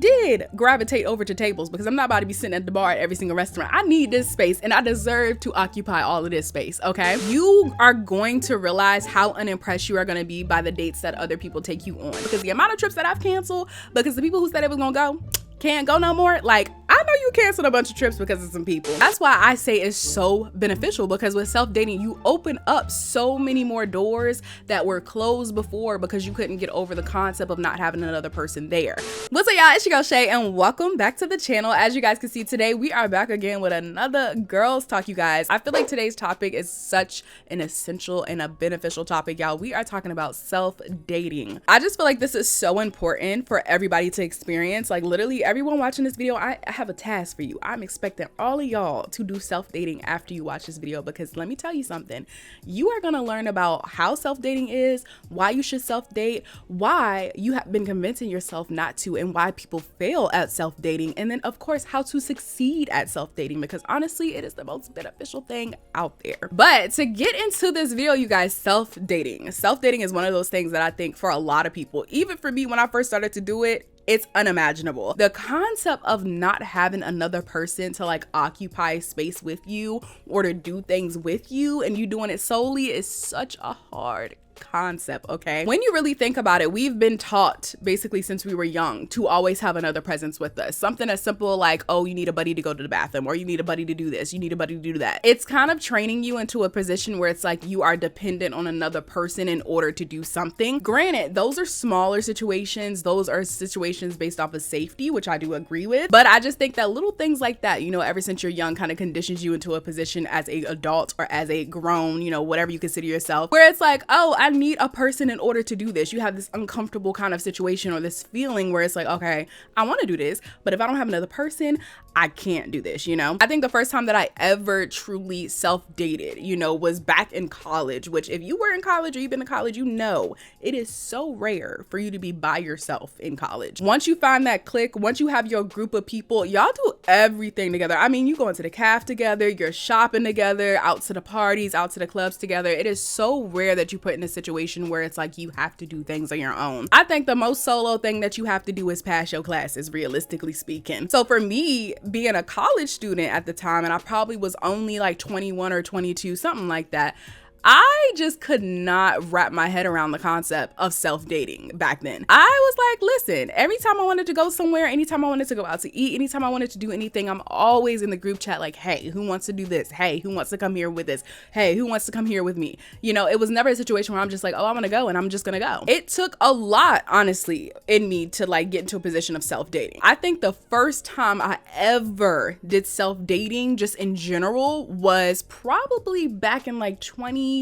did gravitate over to tables because I'm not about to be sitting at the bar at every single restaurant. I need this space and I deserve to occupy all of this space, okay? You are going to realize how unimpressed you are going to be by the dates that other people take you on, because the amount of trips that I've canceled because the people who said they was gonna go can't go no more. Like, I know you canceled a bunch of trips because of some people. That's why I say it's so beneficial, because with self-dating, you open up so many more doors that were closed before because you couldn't get over the concept of not having another person there. What's up, y'all? It's your girl Shay, and welcome back to the channel. As you guys can see, today we are back again with another girls talk, you guys. I feel like today's topic is such an essential and a beneficial topic, y'all. We are talking about self-dating. I just feel like this is so important for everybody to experience. Like, literally everyone watching this video, I have a task for you. I'm expecting all of y'all to do self-dating after you watch this video, because let me tell you something. You are going to learn about how self-dating is, why you should self-date, why you have been convincing yourself not to, and why people fail at self-dating, and then of course how to succeed at self-dating, because honestly it is the most beneficial thing out there. But to get into this video, you guys, self-dating is one of those things that I think for a lot of people, even for me when I first started to do it, it's unimaginable. The concept of not having another person to like occupy space with you or to do things with you and you doing it solely is such a hard concept, okay? When you really think about it, we've been taught basically since we were young to always have another presence with us. Something as simple like, oh, you need a buddy to go to the bathroom, or you need a buddy to do this, you need a buddy to do that. It's kind of training you into a position where it's like you are dependent on another person in order to do something. Granted, those are smaller situations. Those are situations based off of safety, which I do agree with. But I just think that little things like that, you know, ever since you're young, kind of conditions you into a position as a adult or as a grown, you know, whatever you consider yourself, where it's like, oh, I need a person in order to do this. You have this uncomfortable kind of situation or this feeling where it's like, okay, I want to do this, but if I don't have another person, I can't do this, you know? I think the first time that I ever truly self-dated, you know, was back in college, which if you were in college or you've been to college, you know, it is so rare for you to be by yourself in college. Once you find that clique, once you have your group of people, y'all do everything together. I mean, you go into the caf together, you're shopping together, out to the parties, out to the clubs together. It is so rare that you put in a situation where it's like you have to do things on your own. I think the most solo thing that you have to do is pass your classes, realistically speaking. So for me, being a college student at the time, and I probably was only like 21 or 22, something like that, I just could not wrap my head around the concept of self-dating back then. I was like, listen, every time I wanted to go somewhere, anytime I wanted to go out to eat, anytime I wanted to do anything, I'm always in the group chat like, hey, who wants to do this? Hey, who wants to come here with this? Hey, who wants to come here with me? You know, it was never a situation where I'm just like, oh, I'm gonna go and I'm just gonna go. It took a lot, honestly, in me to like get into a position of self-dating. I think the first time I ever did self-dating just in general was probably back in like 2016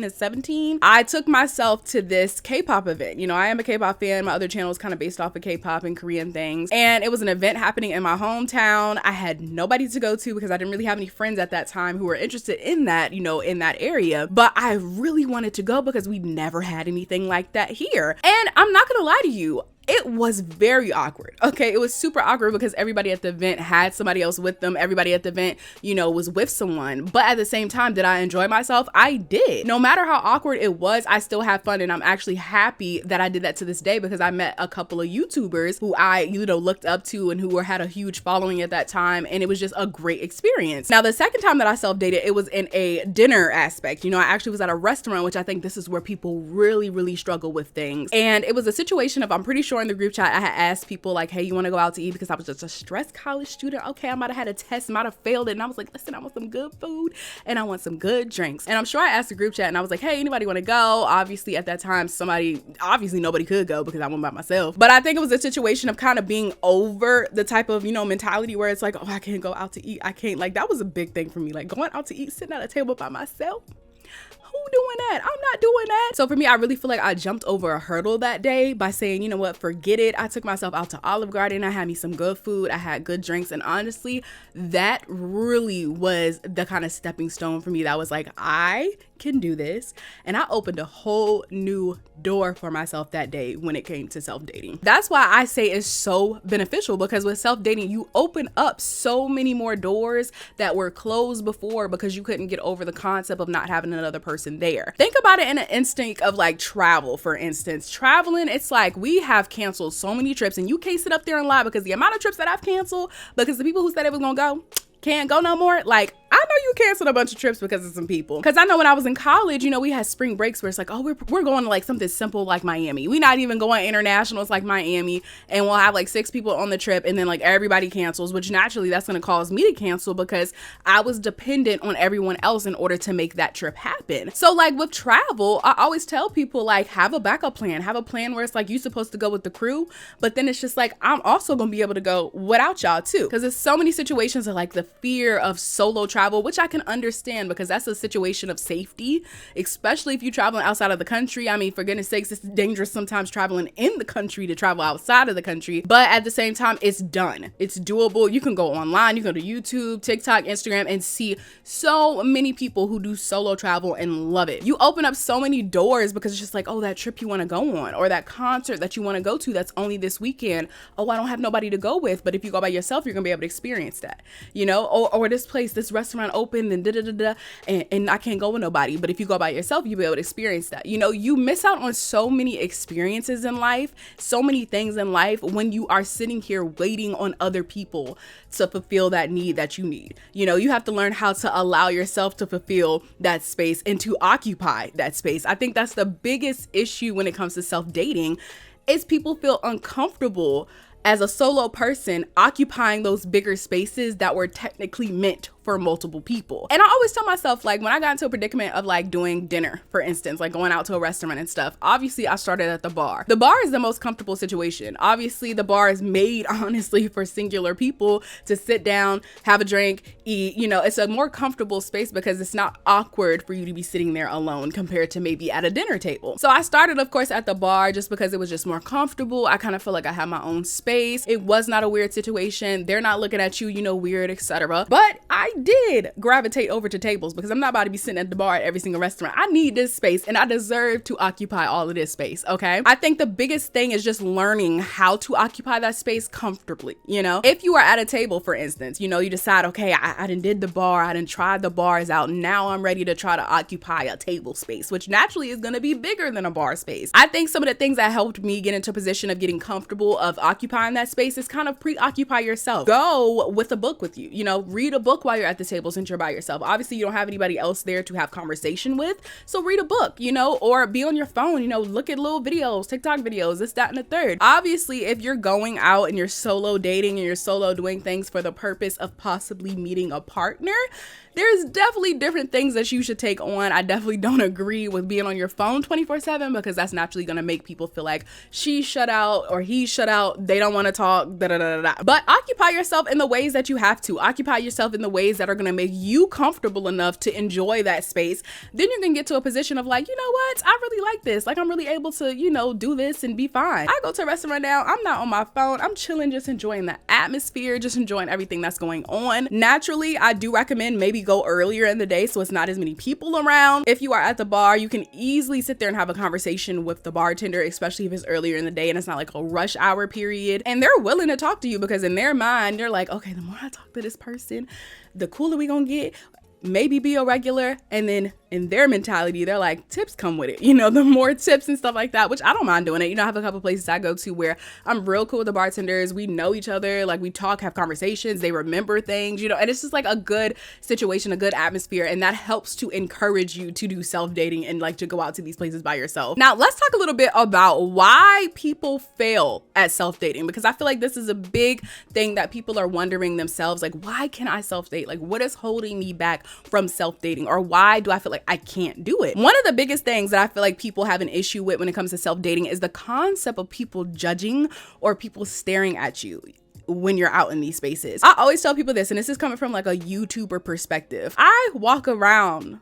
to 17. I took myself to this K-pop event. You know, I am a K-pop fan. My other channel is kind of based off of K-pop and Korean things. And it was an event happening in my hometown. I had nobody to go to because I didn't really have any friends at that time who were interested in that, you know, in that area. But I really wanted to go because we never had anything like that here. And I'm not gonna lie to you, it was very awkward. Okay, it was super awkward because everybody at the event had somebody else with them. Everybody at the event, you know, was with someone. But at the same time, did I enjoy myself? I did. No matter how awkward it was, I still had fun, and I'm actually happy that I did that to this day because I met a couple of YouTubers who I, you know, looked up to and who had a huge following at that time, and it was just a great experience. Now, the second time that I self-dated, it was in a dinner aspect. You know, I actually was at a restaurant, which I think this is where people really struggle with things. And it was a situation of, I'm pretty sure in the group chat, I had asked people like, hey, you want to go out to eat? Because I was just a stressed college student. Okay, I might have had a test, might have failed it. And I was like, listen, I want some good food and I want some good drinks. And I'm sure I asked the group chat and I was like, hey, anybody want to go? Obviously at that time, nobody could go because I went by myself. But I think it was a situation of kind of being over the type of, you know, mentality where it's like, oh, I can't go out to eat. I can't, like, that was a big thing for me. Like going out to eat, sitting at a table by myself. Who doing that? I'm not doing that. So for me, I really feel like I jumped over a hurdle that day by saying, you know what, forget it. I took myself out to Olive Garden. I had me some good food. I had good drinks. And honestly, that really was the kind of stepping stone for me that was like, I can do this. And I opened a whole new door for myself that day when it came to self-dating. That's why I say it's so beneficial, because with self-dating, you open up so many more doors that were closed before because you couldn't get over the concept of not having another person person there. Think about it in an instinct of like travel, for instance. Traveling, it's like we have canceled so many trips, and you can't sit up there and lie, because the amount of trips that I've canceled because the people who said they was gonna go can't go no more. Like, I know you canceled a bunch of trips because of some people. Because I know when I was in college, you know, we had spring breaks where it's like, oh, we're going to like something simple like Miami. We not even going international. It's like Miami, and we'll have like 6 people on the trip, and then like everybody cancels, which naturally that's going to cause me to cancel because I was dependent on everyone else in order to make that trip happen. So like with travel, I always tell people like, have a backup plan. Have a plan where it's like you're supposed to go with the crew, but then it's just like, I'm also going to be able to go without y'all too. Because there's so many situations of like the fear of solo travel, which I can understand because that's a situation of safety, especially if you're traveling outside of the country. I mean, for goodness sakes, it's dangerous sometimes traveling in the country to travel outside of the country, but at the same time, it's done. It's doable. You can go online, you can go to YouTube, TikTok, Instagram, and see so many people who do solo travel and love it. You open up so many doors because it's just like, oh, that trip you want to go on, or that concert that you want to go to that's only this weekend. Oh, I don't have nobody to go with, but if you go by yourself, you're gonna be able to experience that, you know, or this place, this restaurant opened and and I can't go with nobody, but if you go by yourself, you'll be able to experience that. You know, you miss out on so many experiences in life, so many things in life when you are sitting here waiting on other people to fulfill that need that you need. You know, you have to learn how to allow yourself to fulfill that space and to occupy that space. I think that's the biggest issue when it comes to self-dating, is people feel uncomfortable as a solo person occupying those bigger spaces that were technically meant for multiple people. And I always tell myself, like, when I got into a predicament of like doing dinner, for instance, like going out to a restaurant and stuff, obviously I started at the bar. The bar is the most comfortable situation. Obviously the bar is made honestly for singular people to sit down, have a drink, eat. You know, it's a more comfortable space because it's not awkward for you to be sitting there alone compared to maybe at a dinner table. So I started, of course, at the bar just because it was just more comfortable. I kind of feel like I had my own space. It was not a weird situation. They're not looking at you, you know, weird, etc. But I did gravitate over to tables because I'm not about to be sitting at the bar at every single restaurant. I need this space and I deserve to occupy all of this space, okay? I think the biggest thing is just learning how to occupy that space comfortably, you know? If you are at a table, for instance, you know, you decide, okay, I done did the bar, I done tried the bars out, now I'm ready to try to occupy a table space, which naturally is gonna be bigger than a bar space. I think some of the things that helped me get into a position of getting comfortable of occupying that space is kind of preoccupy yourself. Go with a book with you, you know, read a book while you're at the table since you're by yourself. Obviously you don't have anybody else there to have conversation with, so read a book, you know, or be on your phone, you know, look at little videos, TikTok videos, this, that, and the third. Obviously if you're going out and you're solo dating and you're solo doing things for the purpose of possibly meeting a partner, there's definitely different things that you should take on. I definitely don't agree with being on your phone 24/7 because that's naturally going to make people feel like she's shut out or he's shut out. They don't want to talk, But occupy yourself in the ways that you have to. Occupy yourself in the ways that are going to make you comfortable enough to enjoy that space. Then you can get to a position of like, you know what? I really like this. Like, I'm really able to, you know, do this and be fine. I go to a restaurant now. I'm not on my phone. I'm chilling, just enjoying the atmosphere, just enjoying everything that's going on. Naturally, I do recommend maybe go earlier in the day so it's not as many people around. If you are at the bar, you can easily sit there and have a conversation with the bartender, especially if it's earlier in the day and it's not like a rush hour period. And they're willing to talk to you because in their mind, they're like, okay, the more I talk to this person, the cooler we gonna get. Maybe be a regular. And then in their mentality, they're like, tips come with it, you know, the more tips and stuff like that, which I don't mind doing it. You know, I have a couple places I go to where I'm real cool with the bartenders. We know each other, like we talk, have conversations, they remember things, you know, and it's just like a good situation, a good atmosphere, and that helps to encourage you to do self-dating and like to go out to these places by yourself. Now let's talk a little bit about why people fail at self-dating, because I feel like this is a big thing that people are wondering themselves, like, why can I self-date? Like, what is holding me back from self-dating, or why do I feel like I can't do it? One of the biggest things that I feel like people have an issue with when it comes to self-dating is the concept of people judging or people staring at you when you're out in these spaces. I always tell people this, and this is coming from like a YouTuber perspective. I walk around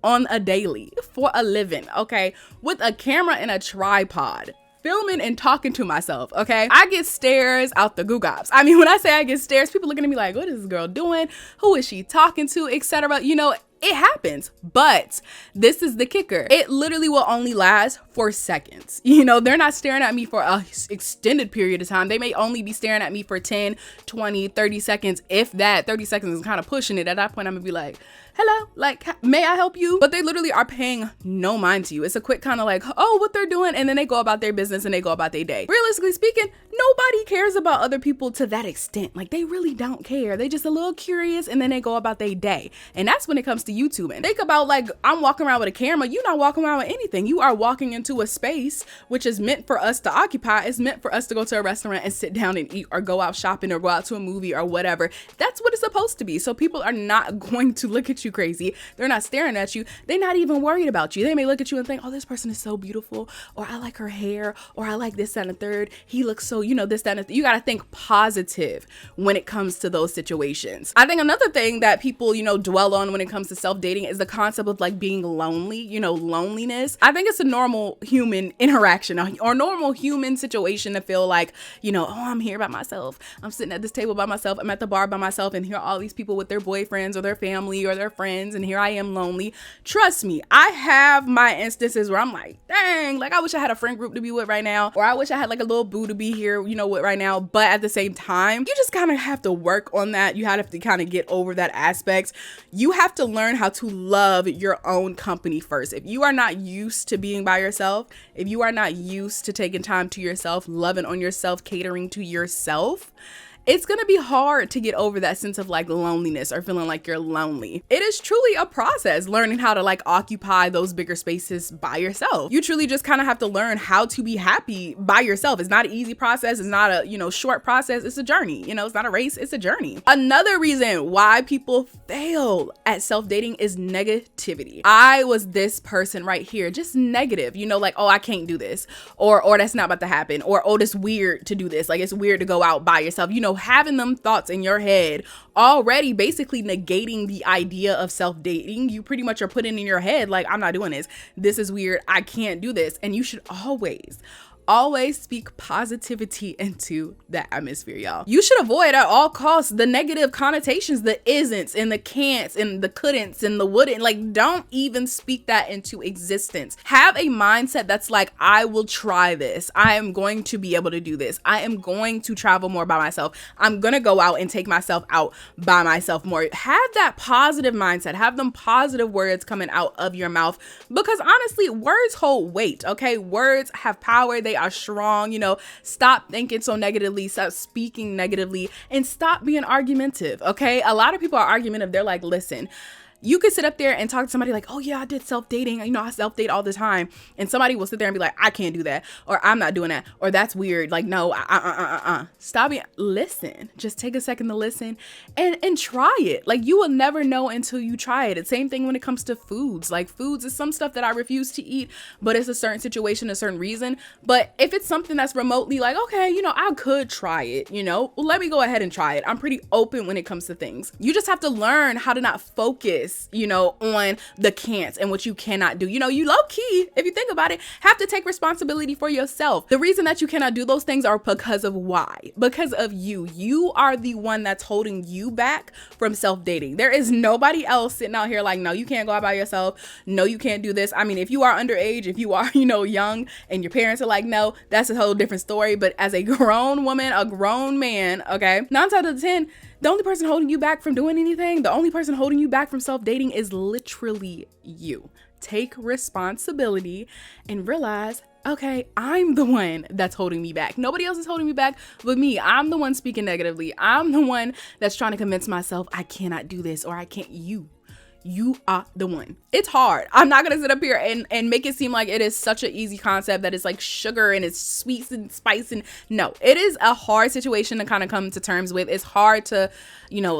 on a daily for a living, okay, with a camera and a tripod, filming and talking to myself, okay? I get stares out the googops. I mean, when I say I get stares, people looking at me like, what is this girl doing? Who is she talking to, etc. You know, it happens, but this is the kicker. It literally will only last for seconds. You know, they're not staring at me for an extended period of time. They may only be staring at me for 10, 20, 30 seconds, if that. 30 seconds is kind of pushing it. At that point, I'm gonna be like, hello, like, may I help you? But they literally are paying no mind to you. It's a quick kind of like, oh, what they're doing, and then they go about their business and they go about their day. Realistically speaking, nobody cares about other people to that extent. Like, they really don't care. They just a little curious, and then they go about their day. And that's when it comes to YouTubing. Think about, like, I'm walking around with a camera. You're not walking around with anything. You are walking into a space which is meant for us to occupy. It's meant for us to go to a restaurant and sit down and eat, or go out shopping, or go out to a movie, or whatever. That's what it's supposed to be. So people are not going to look at you crazy. They're not staring at you. They're not even worried about you. They may look at you and think, oh, this person is so beautiful, or I like her hair, or I like this, that, and the third. He looks so, this, that, and the third. You got to think positive when it comes to those situations. I think another thing that people, dwell on when it comes to self-dating is the concept of like being lonely, loneliness. I think it's a normal human interaction or normal human situation to feel like, oh, I'm here by myself. I'm sitting at this table by myself. I'm at the bar by myself, and here are all these people with their boyfriends or their family or their friends, and here I am lonely. Trust me, I have my instances where I'm like, dang, like I wish I had a friend group to be with right now, or I wish I had like a little boo to be here, with right now. But at the same time, you just kind of have to work on that. You have to kind of get over that aspect. You have to learn how to love your own company first. If you are not used to being by yourself, if you are not used to taking time to yourself, loving on yourself, catering to yourself, it's gonna be hard to get over that sense of like loneliness or feeling like you're lonely. It is truly a process learning how to like occupy those bigger spaces by yourself. You truly just kind of have to learn how to be happy by yourself. It's not an easy process. It's not a, short process. It's a journey. It's not a race. It's a journey. Another reason why people fail at self-dating is negativity. I was this person right here, just negative, like, oh, I can't do this, or that's not about to happen, or, oh, it's weird to do this. Like, it's weird to go out by yourself. Having them thoughts in your head already basically negating the idea of self-dating. You pretty much are putting in your head like, I'm not doing this. This is weird. I can't do this. And you should always speak positivity into the atmosphere, y'all. You should avoid at all costs the negative connotations, the isn'ts and the can'ts and the couldn'ts and the wouldn't. Like, don't even speak that into existence. Have a mindset that's like, I will try this. I am going to be able to do this. I am going to travel more by myself. I'm going to go out and take myself out by myself more. Have that positive mindset. Have them positive words coming out of your mouth, because honestly, words hold weight, okay? Words have power. They are strong. Stop thinking so negatively, stop speaking negatively, and stop being argumentative. Okay, a lot of people are argumentative. They're like, listen, you could sit up there and talk to somebody like, oh yeah, I did self-dating. I self-date all the time. And somebody will sit there and be like, I can't do that. Or I'm not doing that. Or that's weird. Like, no, stop it. Listen, just take a second to listen and try it. Like, you will never know until you try it. It's the same thing when it comes to foods. Like, foods is some stuff that I refuse to eat, but it's a certain situation, a certain reason. But if it's something that's remotely like, okay, I could try it, well, let me go ahead and try it. I'm pretty open when it comes to things. You just have to learn how to not focus on the can'ts and what you cannot do. You low key, if you think about it, have to take responsibility for yourself. The reason that you cannot do those things are because of why? Because of you. You are the one that's holding you back from self-dating. There is nobody else sitting out here like, no, you can't go out by yourself. No, you can't do this. I mean, if you are underage, if you are, young and your parents are like, no, that's a whole different story. But as a grown woman, a grown man, okay, 9 times out of 10, the only person holding you back from doing anything, the only person holding you back from self-dating is literally you. Take responsibility and realize, okay, I'm the one that's holding me back. Nobody else is holding me back but me. I'm the one speaking negatively. I'm the one that's trying to convince myself I cannot do this, or I can't. You are the one. It's hard. I'm not gonna sit up here and make it seem like it is such an easy concept that it's like sugar and it's sweets and spice. And no, it is a hard situation to kind of come to terms with. It's hard to,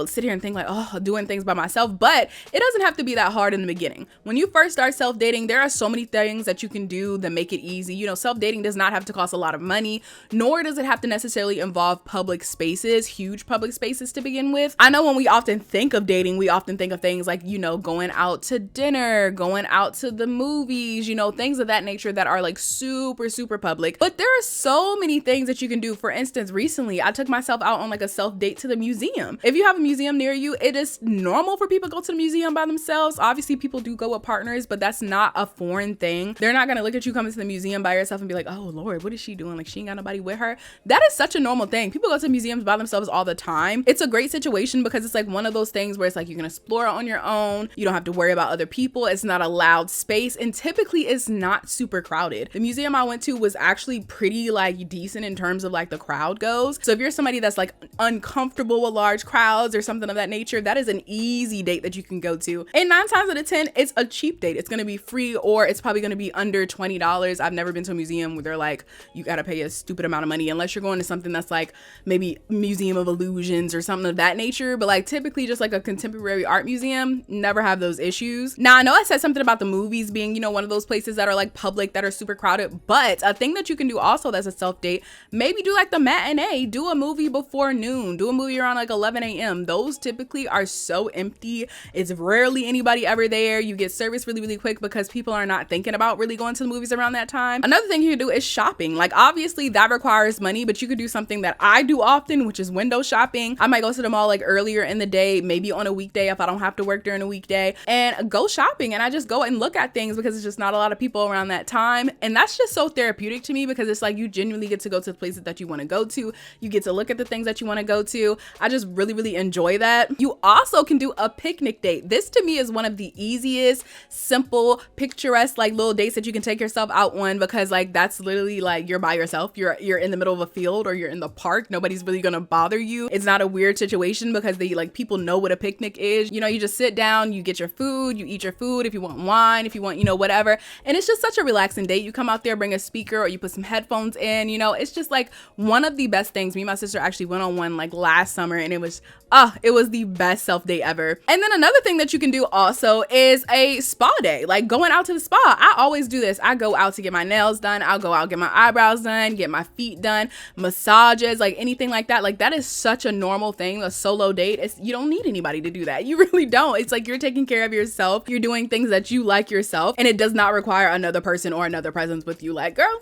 sit here and think like, oh, doing things by myself. But it doesn't have to be that hard in the beginning. When you first start self-dating, there are so many things that you can do that make it easy. Self-dating does not have to cost a lot of money, nor does it have to necessarily involve public spaces, huge public spaces to begin with. I know when we often think of dating, we often think of things like, going out to dinner, going out to the movies, things of that nature that are like super, super public. But there are so many things that you can do. For instance, recently I took myself out on like a self-date to the museum. If you have a museum near you, it is normal for people to go to the museum by themselves. Obviously, people do go with partners, but that's not a foreign thing. They're not gonna look at you coming to the museum by yourself and be like, oh Lord, what is she doing? Like, she ain't got nobody with her. That is such a normal thing. People go to museums by themselves all the time. It's a great situation because it's like one of those things where it's like you can explore on your own. alone. You don't have to worry about other people. It's not a loud space, and typically it's not super crowded. The museum I went to was actually pretty like decent in terms of like the crowd goes. So if you're somebody that's like uncomfortable with large crowds or something of that nature, that is an easy date that you can go to. And 9 times out of 10, it's a cheap date. It's gonna be free, or it's probably gonna be under $20. I've never been to a museum where they're like, you gotta pay a stupid amount of money, unless you're going to something that's like maybe Museum of Illusions or something of that nature. But like typically just like a contemporary art museum, never have those issues. Now I know I said something about the movies being, you know, one of those places that are like public, that are super crowded, but a thing that you can do also that's a self date, maybe do like the matinee, do a movie before noon, do a movie around like 11 a.m. Those typically are so empty. It's rarely anybody ever there. You get service really, really quick because people are not thinking about really going to the movies around that time. Another thing you can do is shopping. Like obviously that requires money, but you could do something that I do often, which is window shopping. I might go to the mall like earlier in the day, maybe on a weekday if I don't have to work during a weekday, and go shopping. And I just go and look at things because it's just not a lot of people around that time. And that's just so therapeutic to me because it's like you genuinely get to go to the places that you want to go to. You get to look at the things that you want to go to. I just really, really enjoy that. You also can do a picnic date. This to me is one of the easiest, simple, picturesque like little dates that you can take yourself out on, because like that's literally like you're by yourself. You're in the middle of a field or you're in the park. Nobody's really gonna bother you. It's not a weird situation because they like people know what a picnic is. You know, you just sit down, you get your food, you eat your food. If you want wine, if you want, you know, whatever. And it's just such a relaxing date. You come out there, bring a speaker, or you put some headphones in, you know, it's just like one of the best things. Me and my sister actually went on one like last summer, and it was the best self date ever. And then another thing that you can do also is a spa day, like going out to the spa. I always do this. I go out to get my nails done. I'll go out, get my eyebrows done, get my feet done, massages, like anything like that. Like that is such a normal thing. A solo date, you don't need anybody to do that. You really don't. It's like you're taking care of yourself. You're doing things that you like yourself, and it does not require another person or another presence with you. Like, girl,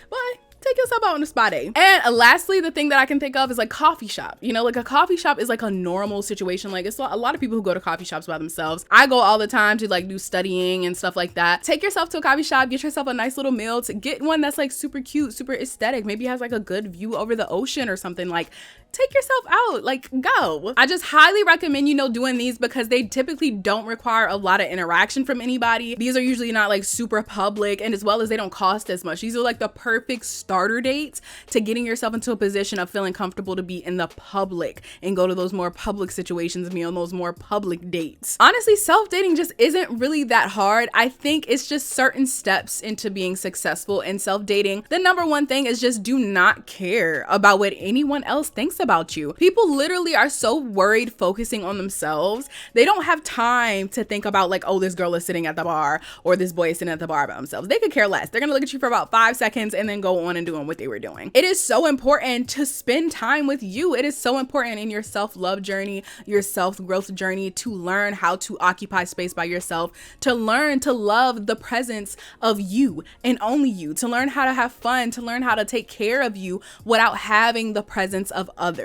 bye. Take yourself out on a spa day. And lastly, the thing that I can think of is like coffee shop. You know, like a coffee shop is like a normal situation. Like it's a lot of people who go to coffee shops by themselves. I go all the time to like do studying and stuff like that. Take yourself to a coffee shop, get yourself a nice little meal, to get one that's like super cute, super aesthetic. Maybe it has like a good view over the ocean or something. Like take yourself out, like go. I just highly recommend, you know, doing these because they typically don't require a lot of interaction from anybody. These are usually not like super public, and as well as they don't cost as much. These are like the perfect starter dates to getting yourself into a position of feeling comfortable to be in the public and go to those more public situations, be on those more public dates. Honestly, self-dating just isn't really that hard. I think it's just certain steps into being successful in self-dating. The number one thing is just do not care about what anyone else thinks about you. People literally are so worried focusing on themselves. They don't have time to think about like, oh, this girl is sitting at the bar or this boy is sitting at the bar by themselves. They could care less. They're gonna look at you for about 5 seconds and then go on and doing what they were doing. It is so important to spend time with you. It is so important in your self-love journey, your self-growth journey, to learn how to occupy space by yourself, to learn to love the presence of you and only you, to learn how to have fun, to learn how to take care of you without having the presence of others.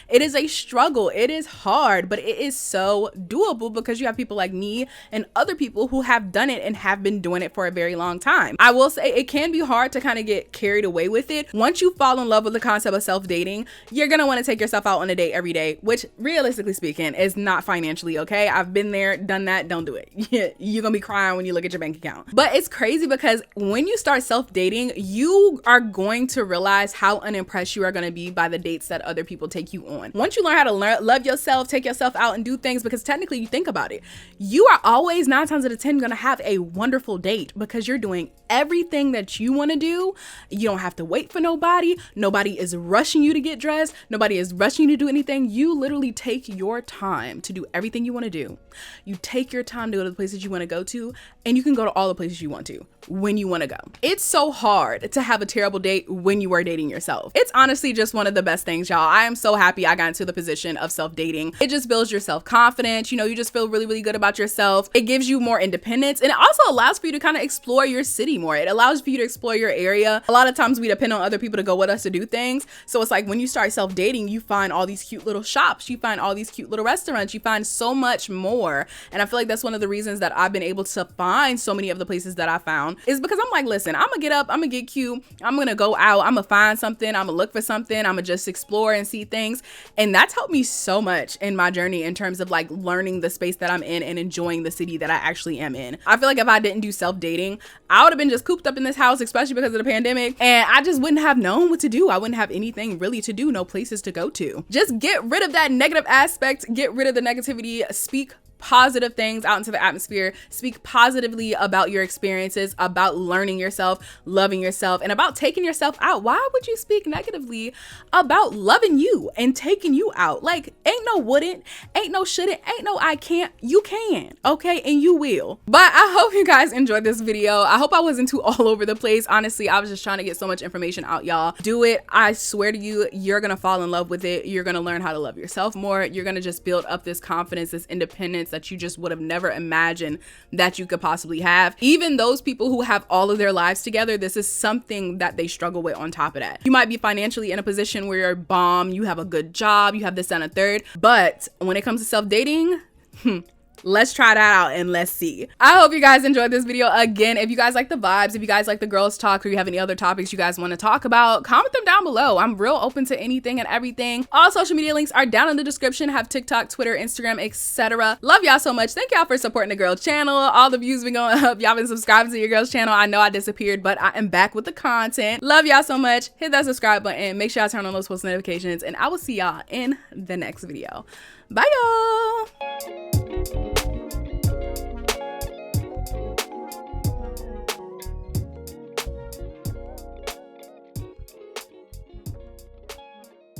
It is a struggle. It is hard, but it is so doable because you have people like me and other people who have done it and have been doing it for a very long time. I will say it can be hard to kind of get carried away with it. Once you fall in love with the concept of self-dating, you're gonna want to take yourself out on a date every day, which realistically speaking is not financially okay. I've been there, done that. Don't do it. You're gonna be crying when you look at your bank account. But it's crazy because when you start self-dating, you are going to realize how unimpressed you are going to be by the dates that other people take you on. Once you learn how to love yourself, take yourself out and do things, because technically you think about it, you are always 9 times out of 10 going to have a wonderful date because you're doing everything that you want to do. You don't have to wait for nobody. Nobody is rushing you to get dressed. Nobody is rushing you to do anything. You literally take your time to do everything you want to do. You take your time to go to the places you want to go to, and you can go to all the places you want to when you want to go. It's so hard to have a terrible date when you are dating yourself. It's honestly just one of the best things, y'all. I am so happy I got into the position of self-dating. It just builds your self-confidence. You know, you just feel really, really good about yourself. It gives you more independence, and it also allows for you to kind of explore your city city more. It allows for you to explore your area. A lot of times we depend on other people to go with us to do things. So it's like when you start self-dating, you find all these cute little shops, you find all these cute little restaurants, you find so much more. And I feel like that's one of the reasons that I've been able to find so many of the places that I found, is because I'm like, listen, I'm gonna get up, I'm gonna get cute, I'm gonna go out, I'm gonna find something, I'm gonna look for something, I'm gonna just explore and see things. And that's helped me so much in my journey in terms of like learning the space that I'm in and enjoying the city that I actually am in. I feel like if I didn't do self-dating, I would have been just cooped up in this house, especially because of the pandemic, and I just wouldn't have known what to do. I wouldn't have anything really to do, no places to go to. Just get rid of that negative aspect, get rid of the negativity, speak positive things out into the atmosphere, speak positively about your experiences, about learning yourself, loving yourself, and about taking yourself out. Why would you speak negatively about loving you and taking you out? Like, ain't no wouldn't, ain't no shouldn't, ain't no I can't. You can, okay? And you will. But I hope you guys enjoyed this video. I hope I wasn't too all over the place. Honestly, I was just trying to get so much information out, y'all. Do it. I swear to you, you're gonna fall in love with it. You're gonna learn how to love yourself more. You're gonna just build up this confidence, this independence that you just would have never imagined that you could possibly have. Even those people who have all of their lives together, this is something that they struggle with on top of that. You might be financially in a position where you're bomb, you have a good job, you have this and a third, but when it comes to self-dating, let's try that out and let's see. I hope you guys enjoyed this video. Again, if you guys like the vibes, if you guys like the girls talk, or you have any other topics you guys want to talk about, comment them down below. I'm real open to anything and everything. All social media links are down in the description. Have TikTok, Twitter, Instagram, etc. Love y'all so much. Thank y'all for supporting the girl channel. All the views been going up. Y'all been subscribing to your girl's channel. I know I disappeared, but I am back with the content. Love y'all so much. Hit that subscribe button. Make sure y'all turn on those post notifications, and I will see y'all in the next video. Bye y'all.